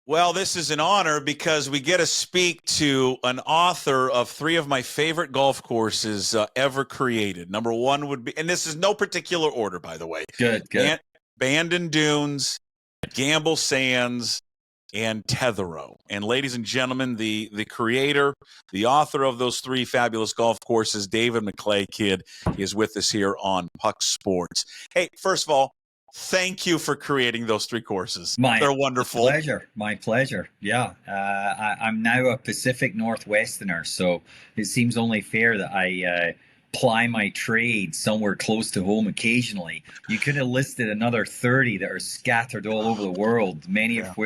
Well, this is an honor because we get to speak to an author of three of my favorite golf courses ever created. Number one would be, and this is no particular order, by the way, Good. Bandon Dunes, Gamble Sands, and Tetherow. And ladies and gentlemen, the creator, the author of those three fabulous golf courses, David McLay Kidd, is with us here on PuckSports. Hey, first of all, thank you for creating those three courses. They're wonderful. My pleasure. Yeah. I'm now a Pacific Northwesterner, so it seems only fair that I ply my trade somewhere close to home occasionally. You could have listed another 30 that are scattered all over the world, many of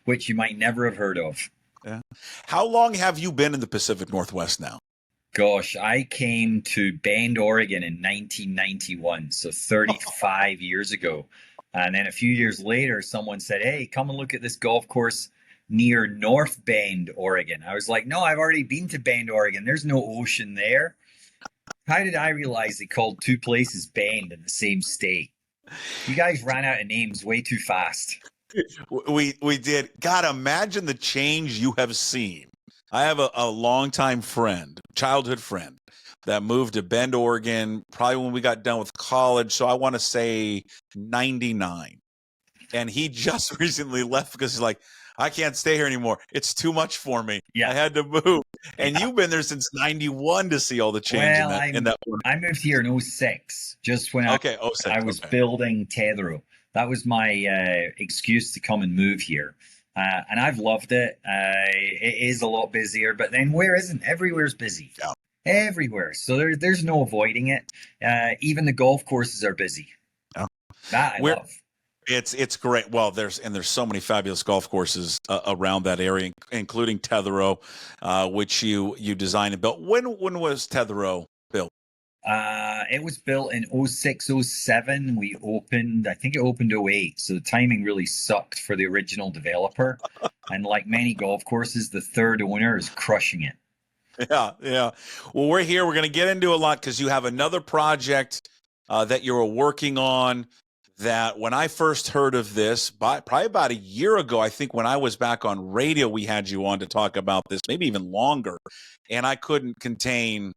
which you might never have heard of. Yeah. How long have you been in the Pacific Northwest now? Gosh, I came to Bend, Oregon in 1991, so 35 years ago. And then a few years later, someone said, hey, come and look at this golf course near North Bend, Oregon. I was like, no, I've already been to Bend, Oregon. There's no ocean there. How did I realize they called two places Bend in the same state? You guys ran out of names way too fast. We did. God, imagine the change you have seen. I have a longtime friend, childhood friend, that moved to Bend, Oregon, probably when we got done with college. So I want to say 99. And he just recently left because he's like, I can't stay here anymore. It's too much for me. Yeah. I had to move. And you've been there since 91 to see all the change in that one. I moved here in 06, just when I was building Tetherow. That was my excuse to come and move here. And I've loved it. It is a lot busier, but then where isn't? Everywhere's busy. Yeah. Everywhere. So there's no avoiding it. Even the golf courses are busy. Yeah. That I love. It's great. Well, there's so many fabulous golf courses around that area, including Tetherow, which you designed and built. When was Tetherow built? It was built in 06, 07. We opened, I think it opened 08. So the timing really sucked for the original developer. And like many golf courses, the third owner is crushing it. Yeah. Well, we're here. We're going to get into a lot because you have another project that you're working on that when I first heard of this, probably about a year ago, I think when I was back on radio, we had you on to talk about this, maybe even longer. And I couldn't contain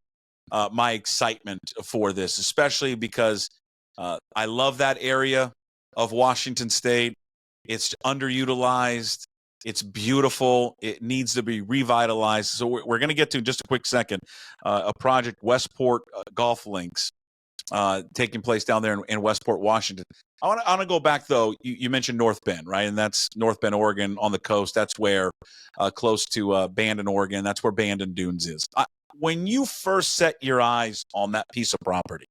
my excitement for this, especially because I love that area of Washington State. It's underutilized. It's beautiful. It needs to be revitalized. So we're going to get to in just a quick second a project, Westport Golf Links, taking place down there in Westport, Washington. I want to go back, though. You mentioned North Bend, right? And that's North Bend, Oregon, on the coast. That's where, close to Bandon, Oregon, that's where Bandon Dunes is. When you first set your eyes on that piece of property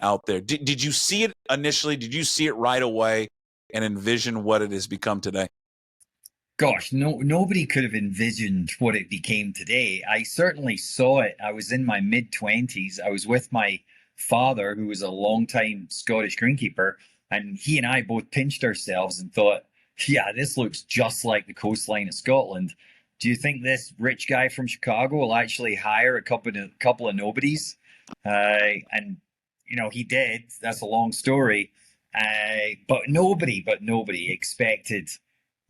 out there, did you see it initially? Did you see it right away and envision what it has become today? Gosh, nobody could have envisioned what it became today. I certainly saw it. I was in my mid-20s. I was with my father, who was a longtime Scottish greenkeeper, and he and I both pinched ourselves and thought, yeah, this looks just like the coastline of Scotland. Do you think this rich guy from Chicago will actually hire a couple of nobodies? And, he did. That's a long story. But nobody expected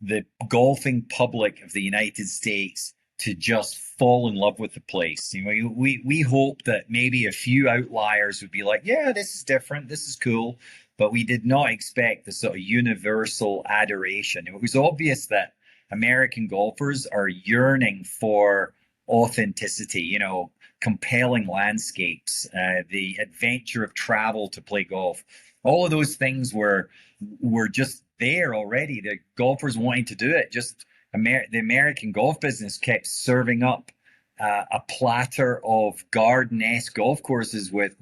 the golfing public of the United States to just fall in love with the place. We hope that maybe a few outliers would be like, yeah, this is different. This is cool. But we did not expect the sort of universal adoration. It was obvious that American golfers are yearning for authenticity, compelling landscapes, the adventure of travel to play golf. All of those things were just there already. The golfers wanting to do it. Just the American golf business kept serving up a platter of garden-esque golf courses with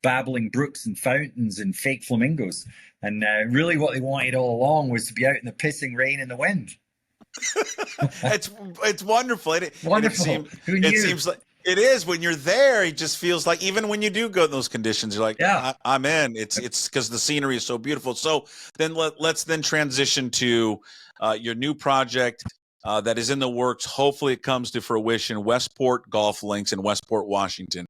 babbling brooks and fountains and fake flamingos. And really what they wanted all along was to be out in the pissing rain and the wind. It's wonderful. Wonderful. It seems like it is when you're there. It just feels like even when you do go in those conditions, you're like, yeah, I'm in. It's because the scenery is so beautiful. So then let's then transition to your new project that is in the works. Hopefully it comes to fruition. Westport Golf Links in Westport, Washington.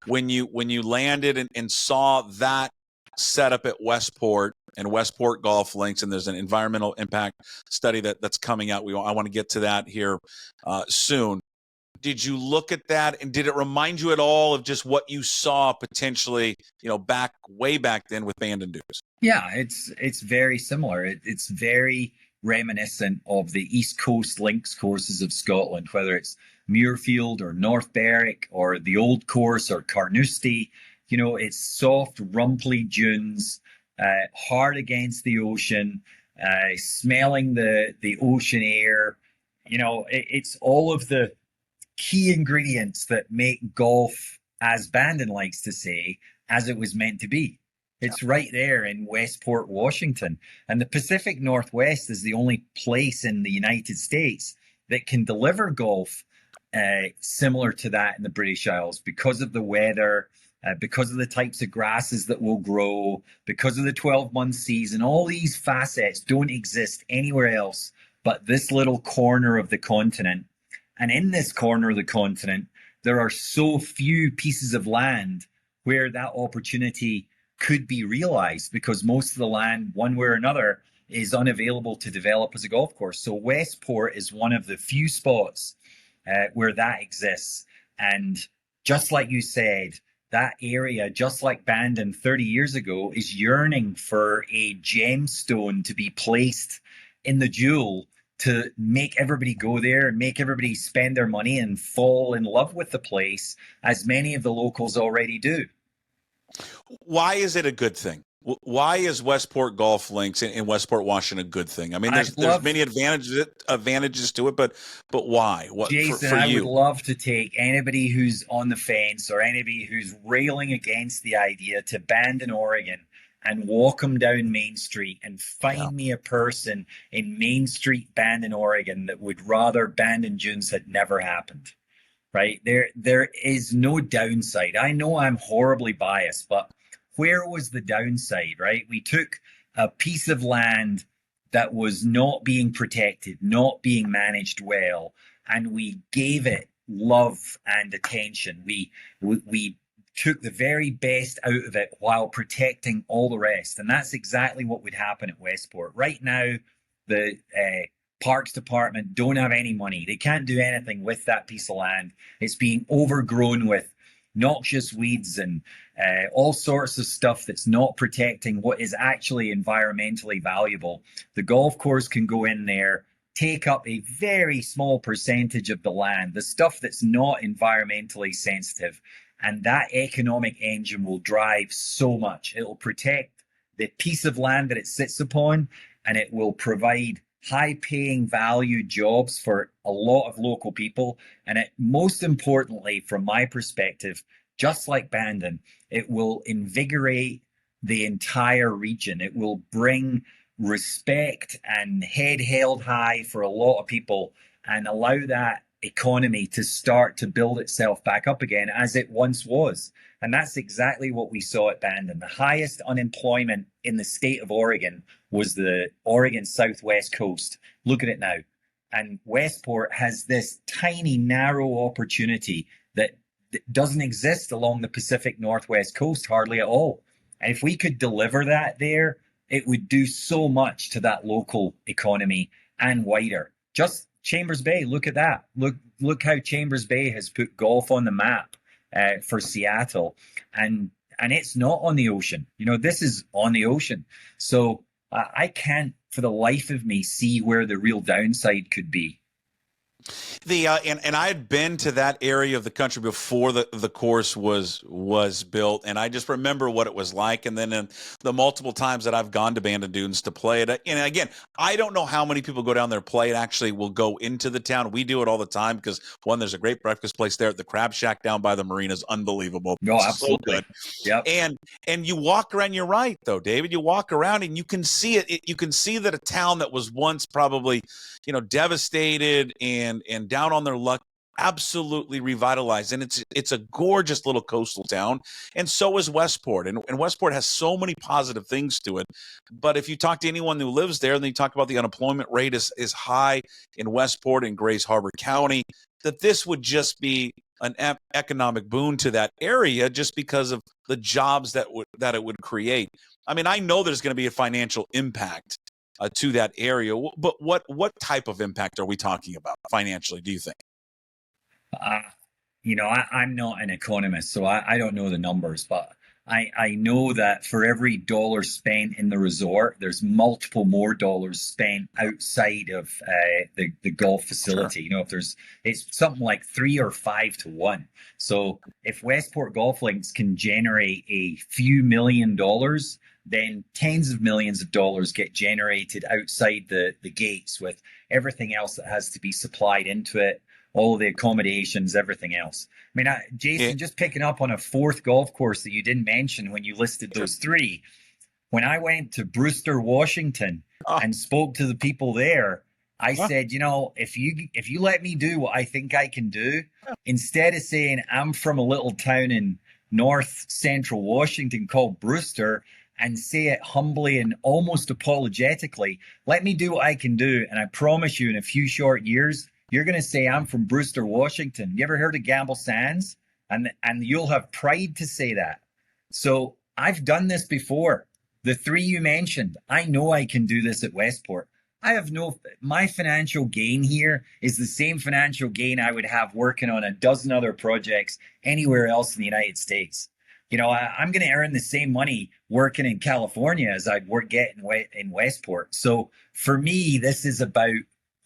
When you landed and saw that setup at Westport, and Westport Golf Links, and there's an environmental impact study that's coming out. I want to get to that here soon. Did you look at that, and did it remind you at all of just what you saw potentially, way back then with Bandon dudes? Yeah, it's very similar. It's very reminiscent of the East Coast Links courses of Scotland, whether it's Muirfield or North Berwick or the Old Course or Carnoustie. It's soft, rumply dunes, hard against the ocean, smelling the ocean air. It's all of the key ingredients that make golf, as Bandon likes to say, as it was meant to be. It's right there in Westport, Washington. And the Pacific Northwest is the only place in the United States that can deliver golf similar to that in the British Isles because of the weather, because of the types of grasses that will grow, because of the 12-month season. All these facets don't exist anywhere else but this little corner of the continent. And in this corner of the continent, there are so few pieces of land where that opportunity could be realized, because most of the land, one way or another, is unavailable to develop as a golf course. So Westport is one of the few spots where that exists. And just like you said, that area, just like Bandon 30 years ago, is yearning for a gemstone to be placed in the jewel to make everybody go there and make everybody spend their money and fall in love with the place, as many of the locals already do. Why is it a good thing? Why is Westport Golf Links in Westport, Washington, a good thing? I mean, there's many advantages to it, but why? What, Jason, for I you? would love to take anybody who's on the fence or anybody who's railing against the idea to Bandon, Oregon, and walk them down Main Street and find me a person in Main Street, Bandon, Oregon, that would rather Bandon dunes had never happened. Right? There is no downside. I know I'm horribly biased, but where was the downside, right? We took a piece of land that was not being protected, not being managed well, and we gave it love and attention. We took the very best out of it while protecting all the rest. And that's exactly what would happen at Westport. Right now, the Parks Department don't have any money. They can't do anything with that piece of land. It's being overgrown with noxious weeds and all sorts of stuff that's not protecting what is actually environmentally valuable. The golf course can go in there, take up a very small percentage of the land, the stuff that's not environmentally sensitive, and that economic engine will drive so much. It'll protect the piece of land that it sits upon, and it will provide high-paying value jobs for a lot of local people. And it, most importantly, from my perspective, just like Bandon, it will invigorate the entire region. It will bring respect and head held high for a lot of people and allow that economy to start to build itself back up again as it once was. And that's exactly what we saw at Bandon. The highest unemployment in the state of Oregon was the Oregon Southwest coast. Look at it now. And Westport has this tiny, narrow opportunity that doesn't exist along the Pacific Northwest coast hardly at all. And if we could deliver that there, it would do so much to that local economy and wider. Just Chambers Bay, look at that. Look how Chambers Bay has put golf on the map for Seattle. And it's not on the ocean. You know, this is on the ocean. So I can't for the life of me see where the real downside could be. And I had been to that area of the country before the course was built, and I just remember what it was like. And then in the multiple times that I've gone to Bandon Dunes to play it, and again, I don't know how many people go down there play it. Actually, will go into the town. We do it all the time because one, there's a great breakfast place there. The Crab Shack down by the marina is unbelievable. No, absolutely. So good. Yep. And you walk around. You're right, though, David. You walk around and you can see it. You can see that a town that was once probably, devastated and down on their luck, absolutely revitalized. And it's a gorgeous little coastal town. And so is Westport. And Westport has so many positive things to it. But if you talk to anyone who lives there, and they talk about the unemployment rate is high in Westport and Grays Harbor County, that this would just be an economic boon to that area just because of the jobs that it would create. I mean, I know there's going to be a financial impact to that area, but what type of impact are we talking about financially, do you think? I'm not an economist, so I don't know the numbers, but I know that for every dollar spent in the resort, there's multiple more dollars spent outside of the golf facility. Sure. If it's something like 3 or 5 to 1. So if Westport Golf Links can generate a few $1,000,000, then tens of millions of dollars get generated outside the gates with everything else that has to be supplied into it, all of the accommodations, everything else. I mean, Jason, just picking up on a fourth golf course that you didn't mention when you listed those three. When I went to Brewster, Washington, and spoke to the people there, I said, if you let me do what I think I can do, instead of saying I'm from a little town in north central Washington called Brewster, and say it humbly and almost apologetically, let me do what I can do. And I promise you, in a few short years, you're going to say I'm from Brewster, Washington. You ever heard of Gamble Sands? And you'll have pride to say that. So I've done this before. The three you mentioned, I know I can do this at Westport. My financial gain here is the same financial gain I would have working on a dozen other projects anywhere else in the United States. I'm going to earn the same money working in California as I'd get in Westport. So for me, this is about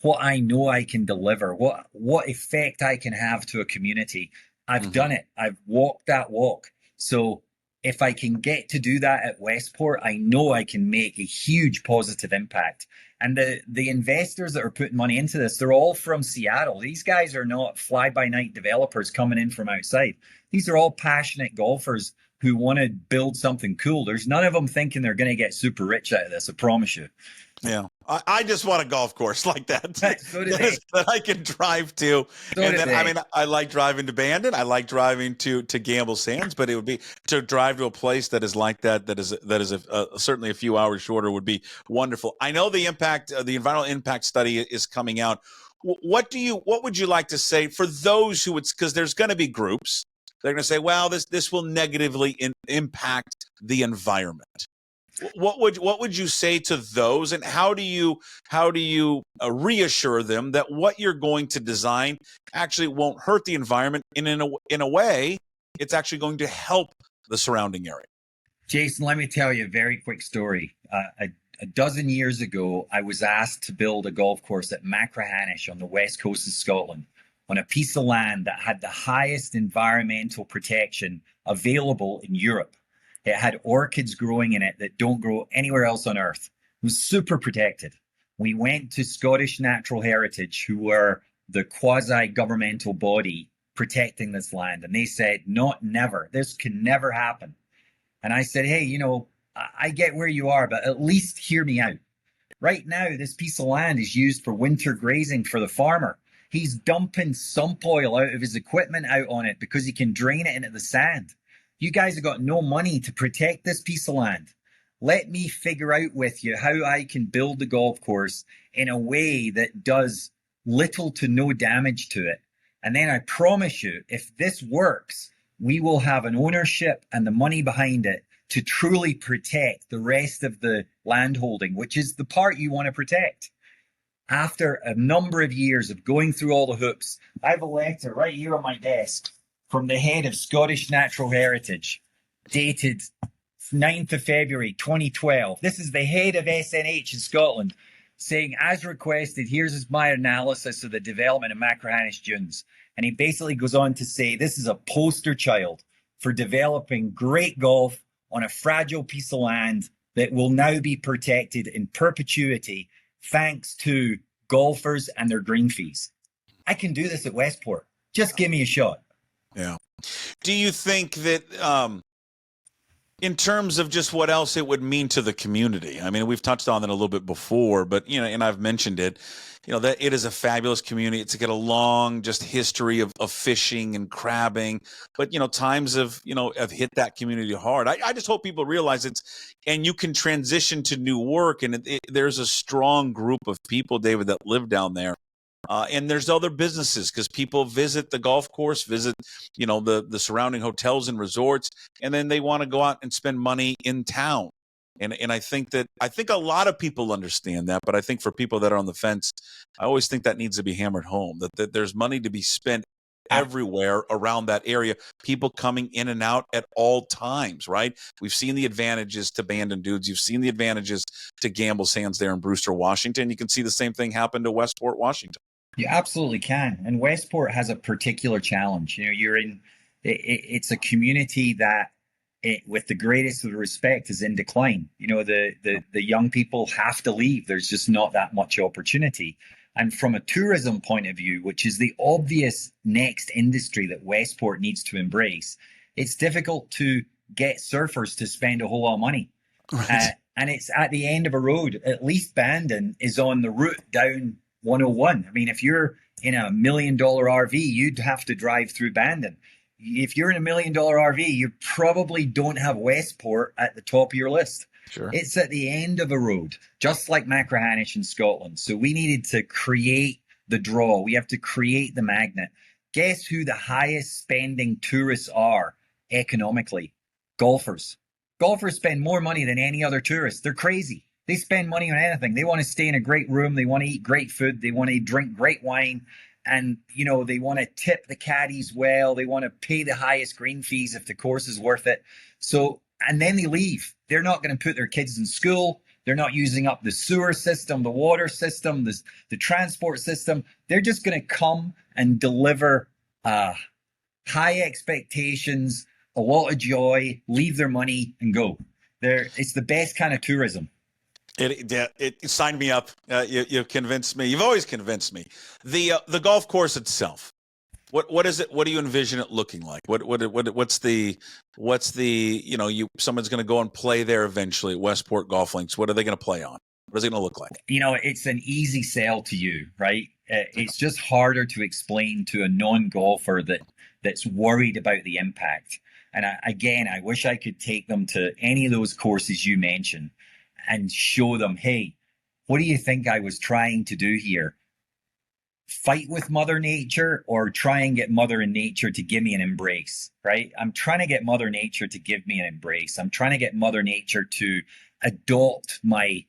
what I know I can deliver, what effect I can have to a community. I've done it. I've walked that walk. So if I can get to do that at Westport, I know I can make a huge positive impact. And the investors that are putting money into this, they're all from Seattle. These guys are not fly-by-night developers coming in from outside. These are all passionate golfers who want to build something cool. There's none of them thinking they're going to get super rich out of this, I promise you. Yeah. I just want a golf course like that, So that I can drive to. I like driving to Bandon. I like driving to Gamble Sands, but it would be to drive to a place that is like that. That is certainly a few hours shorter would be wonderful. I know the impact, the environmental impact study is coming out. What would you like to say for those who would, because there's going to be groups, they're going to say, well, this will negatively impact the environment. What would you say to those, and how do you reassure them that what you're going to design actually won't hurt the environment, and in a way it's actually going to help the surrounding area? Jason, let me tell you a very quick story. A dozen years ago, I was asked to build a golf course at Machrihanish on the west coast of Scotland on a piece of land that had the highest environmental protection available in Europe. It had orchids growing in it that don't grow anywhere else on earth. It was super protected. We went to Scottish Natural Heritage, who were the quasi-governmental body protecting this land. And they said, never. This can never happen. And I said, hey, I get where you are, but at least hear me out. Right now, this piece of land is used for winter grazing for the farmer. He's dumping sump oil out of his equipment out on it because he can drain it into the sand. You guys have got no money to protect this piece of land. Let me figure out with you how I can build the golf course in a way that does little to no damage to it. And then I promise you, if this works, we will have an ownership and the money behind it to truly protect the rest of the landholding, which is the part you want to protect. After a number of years of going through all the hoops, I have a letter right here on my desk from the head of Scottish Natural Heritage, dated 9th of February 2012. This is the head of SNH in Scotland, saying, as requested, here's my analysis of the development of Machrihanish Dunes. And he basically goes on to say, this is a poster child for developing great golf on a fragile piece of land that will now be protected in perpetuity thanks to golfers and their green fees. I can do this at Westport. Just give me a shot. Yeah. Do you think that in terms of just what else it would mean to the community? I mean, we've touched on that a little bit before, but, and I've mentioned it, that it is a fabulous community. It's got a long just history of fishing and crabbing, but, times have hit that community hard. I just hope people realize and you can transition to new work. And there's a strong group of people, David, that live down there And there's other businesses because people visit the golf course, visit, the surrounding hotels and resorts, and then they want to go out and spend money in town. And I think a lot of people understand that, but I think for people that are on the fence, I always think that needs to be hammered home, that there's money to be spent everywhere around that area, people coming in and out at all times, right? We've seen the advantages to Bandon dudes. You've seen the advantages to Gamble Sands there in Brewster, Washington. You can see the same thing happen to Westport, Washington. You absolutely can. And Westport has a particular challenge. You're in, it's a community that, with the greatest of respect, is in decline. The young people have to leave. There's just not that much opportunity. And from a tourism point of view, which is the obvious next industry that Westport needs to embrace, it's difficult to get surfers to spend a whole lot of money. Right. And it's at the end of a road. At least Bandon is on the route down 101. I mean, if you're in a $1 million RV, you'd have to drive through Bandon. If you're in a $1 million RV, you probably don't have Westport at the top of your list. Sure. It's at the end of a road, just like Machrihanish in Scotland. So we needed to create the draw. We have to create the magnet. Guess who the highest spending tourists are economically? Golfers. Golfers spend more money than any other tourist. They're crazy. They spend money on anything. They want to stay in a great room. They want to eat great food. They want to drink great wine. And, they want to tip the caddies well. They want to pay the highest green fees if the course is worth it. So, and then they leave. They're not going to put their kids in school. They're not using up the sewer system, the water system, the transport system. They're just going to come and deliver high expectations, a lot of joy, leave their money and go. It's the best kind of tourism. It signed me up. You convinced me. You've always convinced me. The golf course itself. What is it? What do you envision it looking like? What's the someone's going to go and play there eventually at Westport Golf Links. What are they going to play on? What is it going to look like? It's an easy sell to you, right? It's just harder to explain to a non-golfer that's worried about the impact. And I wish I could take them to any of those courses you mentioned and show them, hey, what do you think I was trying to do here? Fight with Mother Nature or try and get Mother Nature to give me an embrace, right? I'm trying to get Mother Nature to give me an embrace. I'm trying to get Mother Nature to adopt my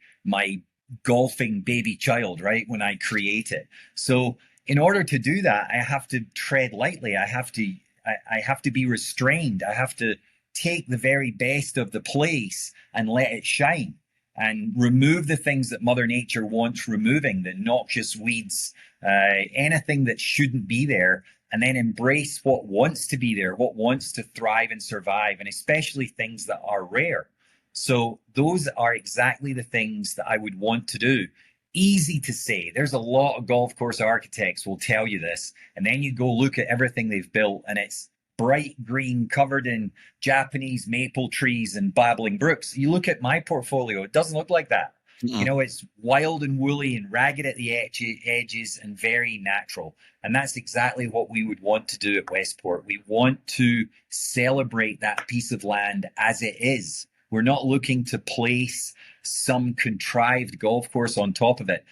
golfing baby child, right? When I create it. So in order to do that, I have to tread lightly. I have to be restrained. I have to take the very best of the place and let it shine and remove the things that Mother Nature wants removing, the noxious weeds, anything that shouldn't be there, and then embrace what wants to be there, what wants to thrive and survive, and especially things that are rare. So those are exactly the things that I would want to do. Easy to say. There's a lot of golf course architects will tell you this, and then you go look at everything they've built, and it's bright green, covered in Japanese maple trees and babbling brooks. You look at my portfolio, it doesn't look like that. Mm-hmm. It's wild and woolly and ragged at the edges and very natural. And that's exactly what we would want to do at Westport. We want to celebrate that piece of land as it is. We're not looking to place some contrived golf course on top of it.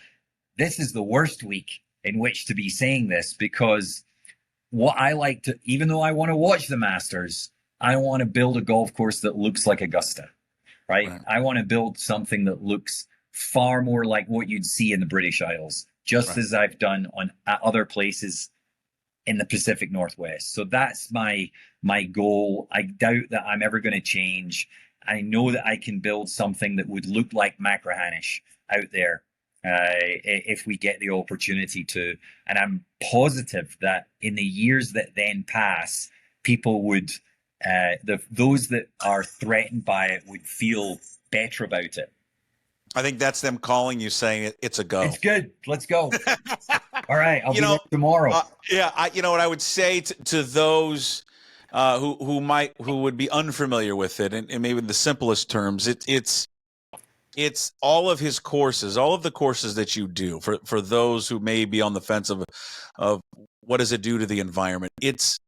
This is the worst week in which to be saying this, because what I like to, even though I want to watch the Masters, I want to build a golf course that looks like Augusta, right? I want to build something that looks far more like what you'd see in the British Isles, just as I've done at other places in the Pacific Northwest. So that's my goal. I doubt that I'm ever going to change. I know that I can build something that would look like Machrihanish out there. If we get the opportunity to. And I'm positive that in the years that then pass, people would, those that are threatened by it would feel better about it. I think that's them calling you saying it's a go. It's good. Let's go. All right. I'll be there tomorrow. What I would say to those who would be unfamiliar with it, and maybe in the simplest terms, it's all of his courses, all of the courses that you do for those who may be on the fence of what does it do to the environment. It's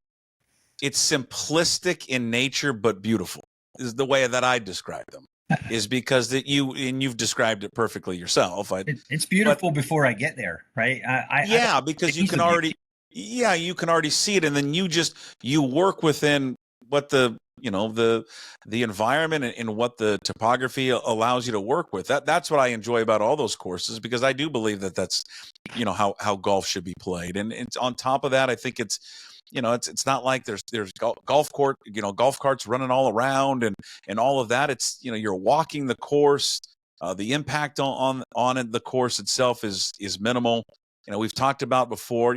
simplistic in nature, but beautiful is the way that I describe them. is because that you've described it perfectly yourself. It's But beautiful before I get there, right? I yeah, don't because you change can the beauty. already, yeah, you can already see it, and then you work within what the environment and what the topography allows you to work with. That's what I enjoy about all those courses, because I do believe that that's how golf should be played. And it's on top of that, I think it's not like there's golf carts running all around and all of that. It's you're walking the course. The impact on it, the course itself is minimal. We've talked about before.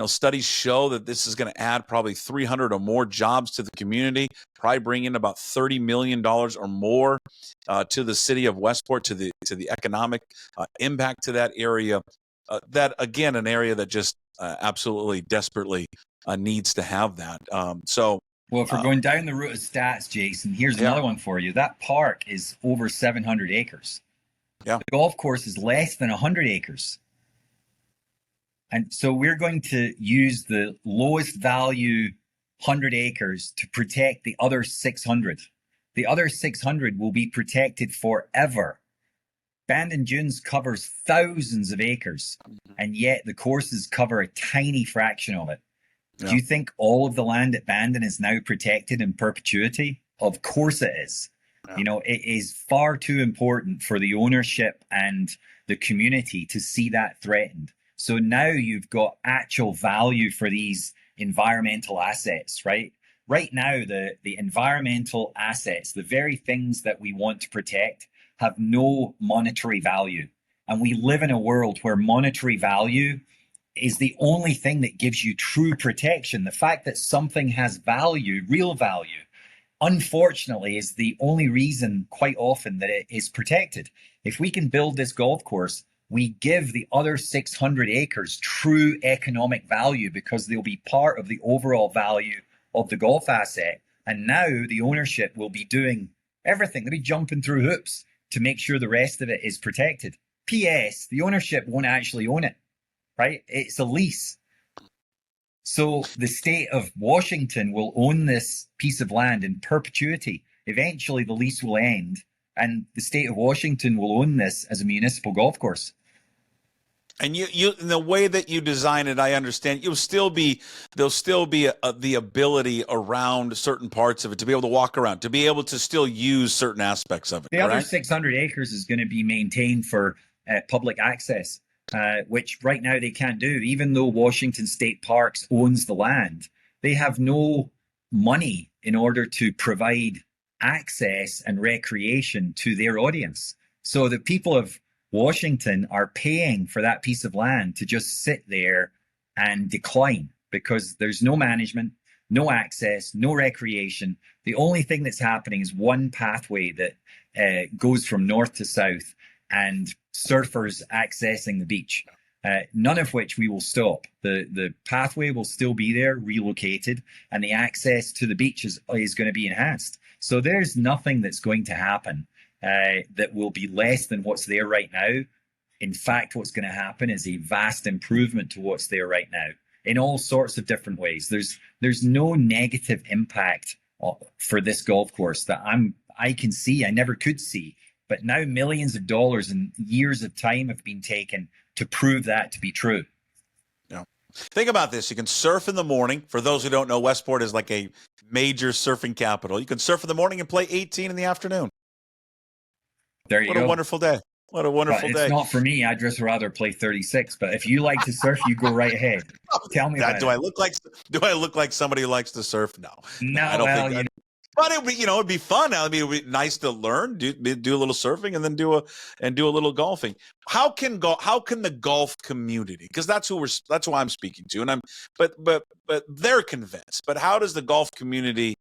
Studies show that this is going to add probably 300 or more jobs to the community. Probably bring in about $30 million or more to the city of Westport, to the economic impact to that area. That again, an area that just absolutely desperately needs to have that. Well, if we're going down the route of stats, Jason, here's Yeah. another one for you. That park is over 700 acres. Yeah. The golf course is less than 100 acres. And so we're going to use the lowest value 100 acres to protect the other 600. The other 600 will be protected forever. Bandon Dunes covers thousands of acres, and yet the courses cover a tiny fraction of it. Yeah. Do you think all of the land at Bandon is now protected in perpetuity? Of course it is. Yeah. It is far too important for the ownership and the community to see that threatened. So now you've got actual value for these environmental assets, right? Right now, the environmental assets, the very things that we want to protect, have no monetary value. And we live in a world where monetary value is the only thing that gives you true protection. The fact that something has value, real value, unfortunately, is the only reason quite often that it is protected. If we can build this golf course, we give the other 600 acres true economic value, because they'll be part of the overall value of the golf asset. And now the ownership will be doing everything. They'll be jumping through hoops to make sure the rest of it is protected. P.S. The ownership won't actually own it, right? It's a lease. So the state of Washington will own this piece of land in perpetuity. Eventually the lease will end, and the state of Washington will own this as a municipal golf course. And you in the way that you design it, I understand there'll still be the ability around certain parts of it to be able to walk around, to be able to still use certain aspects of it. The correct? other 600 acres is going to be maintained for public access, which right now they can't do. Even though Washington State Parks owns the land, they have no money in order to provide access and recreation to their audience. So the people of Washington are paying for that piece of land to just sit there and decline, because there's no management, no access, no recreation. The only thing that's happening is one pathway that goes from north to south, and surfers accessing the beach, none of which we will stop. The pathway will still be there, relocated, and the access to the beach is going to be enhanced. So there's nothing that's going to happen that will be less than what's there right now. In fact, what's going to happen is a vast improvement to what's there right now in all sorts of different ways. There's no negative impact for this golf course that I can see. I never could see, but now millions of dollars and years of time have been taken to prove that to be true. Yeah. Think about this. You can surf in the morning. For those who don't know, Westport is like a major surfing capital. You can surf in the morning and play 18 in the afternoon. There you go. What a wonderful day. What a wonderful day. It's not for me. I'd just rather play 36. But if you like to surf, you go right ahead. Tell me about it. Do I look like somebody who likes to surf? No. No, I don't think that. But it'd be fun. I mean, it'd be nice to learn, do a little surfing, and then do a little golfing. How can the golf community? Because that's who I'm speaking to, and but they're convinced. But how does the golf community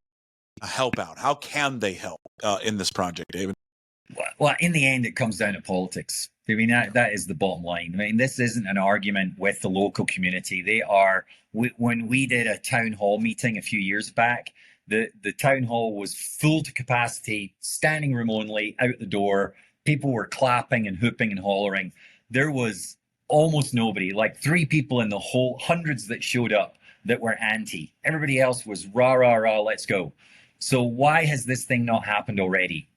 help out? How can they help in this project, David? Well, in the end, it comes down to politics. I mean, that is the bottom line. I mean, this isn't an argument with the local community. When we did a town hall meeting a few years back, the town hall was full to capacity, standing room only, out the door. People were clapping and whooping and hollering. There was almost nobody, like 3 people in the whole hundreds that showed up that were anti. Everybody else was rah, rah, rah, let's go. So why has this thing not happened already?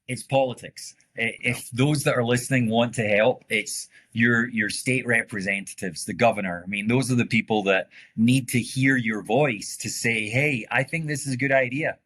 It's politics. If those that are listening want to help, it's your state representatives, the governor. I mean, those are the people that need to hear your voice to say, hey, I think this is a good idea.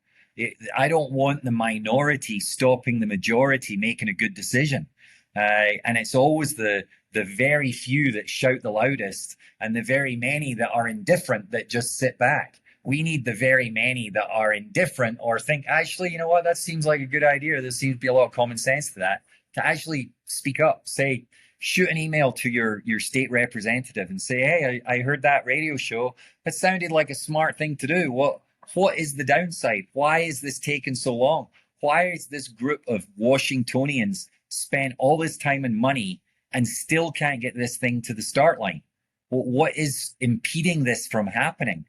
I don't want the minority stopping the majority making a good decision. And it's always the very few that shout the loudest and the very many that are indifferent that just sit back. We need the very many that are indifferent or think, actually, you know what, that seems like a good idea. There seems to be a lot of common sense to that, to actually speak up, say, shoot an email to your state representative and say, hey, I heard that radio show. That sounded like a smart thing to do. What is the downside? Why is this taking so long? Why is this group of Washingtonians spent all this time and money and still can't get this thing to the start line? Well, what is impeding this from happening?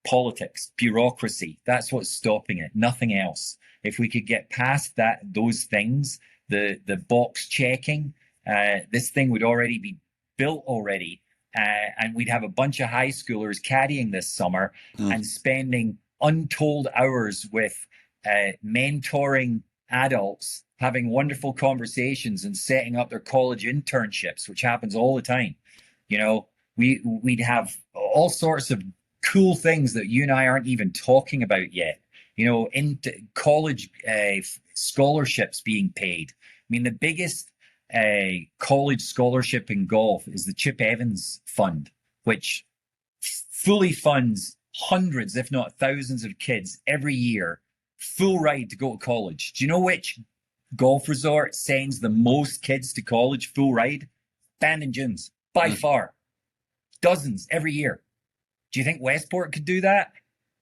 Politics, bureaucracy. That's what's stopping it. Nothing else. If we could get past those things, the box checking, this thing would already be built already, and we'd have a bunch of high schoolers caddying this summer and spending untold hours with mentoring adults, having wonderful conversations and setting up their college internships, which happens all the time. You know, we'd have all sorts of cool things that you and I aren't even talking about yet. You know, into college scholarships being paid. I mean, the biggest college scholarship in golf is the Chip Evans Fund, which fully funds hundreds, if not thousands of kids every year, full ride to go to college. Do you know which golf resort sends the most kids to college full ride? Bandon gyms, by far. Dozens every year. Do you think Westport could do that?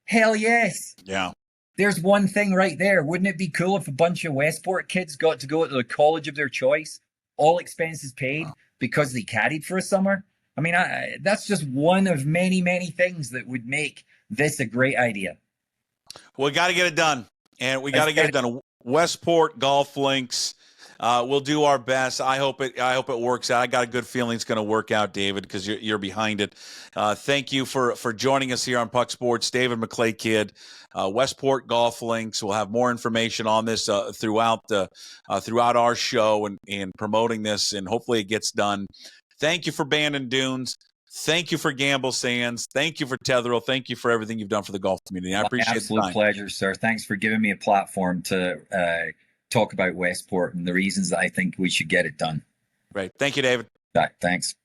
Hell yes. Yeah. There's one thing right there. Wouldn't it be cool if a bunch of Westport kids got to go to the college of their choice, all expenses paid, because they caddied for a summer? I mean, that's just one of many, many things that would make this a great idea. We got to get it done, and we got to get it done. Westport Golf Links. We'll do our best. I hope it works out. I got a good feeling it's going to work out, David, because you're behind it. Thank you for joining us here on Puck Sports. David McLay Kidd, Westport Golf Links. We'll have more information on this throughout our show and promoting this, and hopefully it gets done. Thank you for Bandon Dunes. Thank you for Gamble Sands. Thank you for Tetherall. Thank you for everything you've done for the golf community. I appreciate it. Absolute pleasure, sir. Thanks for giving me a platform to talk about Westport and the reasons that I think we should get it done. Great. Thank you, David. Thanks.